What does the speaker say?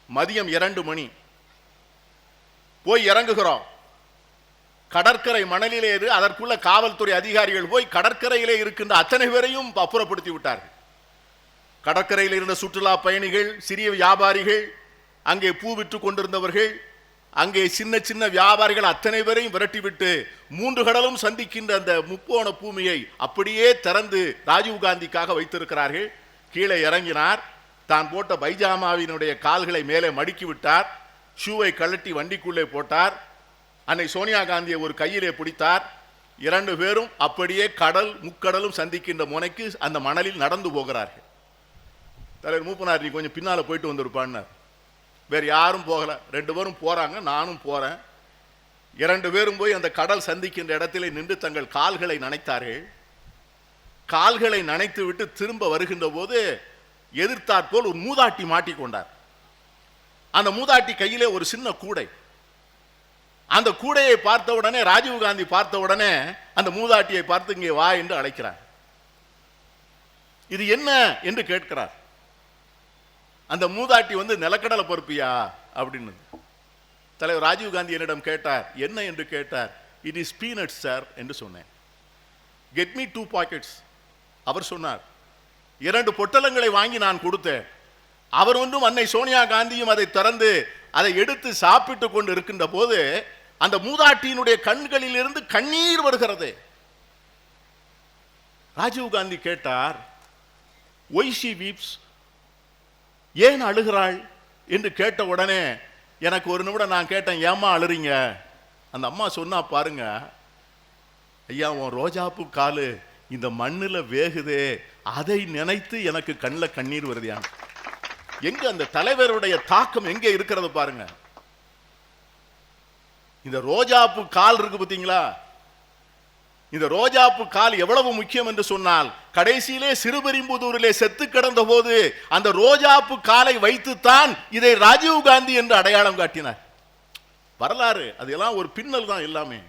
மதியம் 2 மணி போய் இறங்குகிறோம். கடற்கரை மணலிலே அதற்குள்ள காவல்துறை அதிகாரிகள் போய் கடற்கரையிலே இருக்கின்ற அத்தனை பேரையும் அப்புறப்படுத்தி விட்டார்கள். கடற்கரையில் இருந்த சுற்றுலா பயணிகள், சிறிய வியாபாரிகள், அங்கே பூ விற்று கொண்டிருந்தவர்கள், அங்கே சின்ன சின்ன வியாபாரிகள் அத்தனை பேரையும் விரட்டிவிட்டு 3 கடலும் சந்திக்கின்ற அந்த முக்கோண பூமியை அப்படியே திறந்து ராஜீவ்காந்திக்காக வைத்திருக்கிறார்கள். கீழே இறங்கினார். தான் போட்ட பைஜாமாவினுடைய கால்களை மேலே மடிக்கி விட்டார். ஷூவை கழட்டி வண்டிக்குள்ளே போட்டார். அன்னை சோனியா காந்தியை ஒரு கையிலே பிடித்தார். 2 பேரும் அப்படியே கடல் முக்கடலும் சந்திக்கின்ற முனைக்கு அந்த மணலில் நடந்து போகிறார்கள். தலைவர் மூப்பனார், நீ கொஞ்சம் பின்னால போயிட்டு வந்திருப்பான்னார். வேறு யாரும் போகல. 2 பேரும் போறாங்க, நானும் போறேன். 2 பேரும் போய் அந்த கடல் சந்திக்கின்ற இடத்திலே நின்று தங்கள் கால்களை நனைத்தார்கள். கால்களை நனைத்து விட்டு திரும்ப வருகின்ற போது எதிர்த்தாற்போல் ஒரு மூதாட்டி மாட்டிக்கொண்டார். அந்த மூதாட்டி கையிலே ஒரு சின்ன கூடை. அந்த கூடையை பார்த்த உடனே ராஜீவ்காந்தி பார்த்த உடனே அந்த மூதாட்டியை பார்த்து இங்கே வா என்று அழைக்கிறார். இது என்ன என்று கேட்கிறார். அந்த மூதாட்டி நிலக்கடலை பருப்பியா அப்படின்னு தலைவர் ராஜீவ்காந்தி என்னிடம் கேட்டார். என்ன என்று கேட்டார். இட் இஸ் பீனட்ஸ் சார் என்று சொன்னேன். Get me 2 pockets. அவர் சொன்னார். 2 பொட்டலங்களை வாங்கி நான் கொடுத்தேன். அவர் ஒன்றும் அன்னை சோனியா காந்தியும் அதை திறந்து அதை எடுத்து சாப்பிட்டு கொண்டு இருக்கின்ற போது அந்த மூதாட்டியினுடைய கண்களில் இருந்து கண்ணீர் வருகிறது. ராஜீவ்காந்தி கேட்டார், ஒய் ஷி வீப்ஸ், ஏன் அழுகிறாள் என்று கேட்ட உடனே எனக்கு ஒரு நிமிடம் நான் கேட்டேன், ஏம்மா அழுறீங்க? அந்த அம்மா சொன்னா, பாருங்க ஐயா, உன் ரோஜாப்பூ காலு இந்த மண்ணில் வேகுதே, அதை நினைத்து எனக்கு கண்ணில் கண்ணீர் வருதியான். எங்க அந்த தலைவருடைய தாக்கம் எங்கே இருக்கிறது பாருங்க. இந்த ரோஜாப்பூ கால் இருக்கு பார்த்தீங்களா? இந்த ரோஜாப்பூ கால் எவ்வளவு முக்கியம் என்று சொன்னால், கடைசியிலே சிறுபெரும்புதூரிலே செத்து கிடந்த போது அந்த ரோஜாப்பூ காலை வைத்துத்தான் இதை ராஜீவ்காந்தி என்று அடையாளம் காட்டினார். வரலாறு அதெல்லாம் ஒரு பின்னல் தான் எல்லாமே.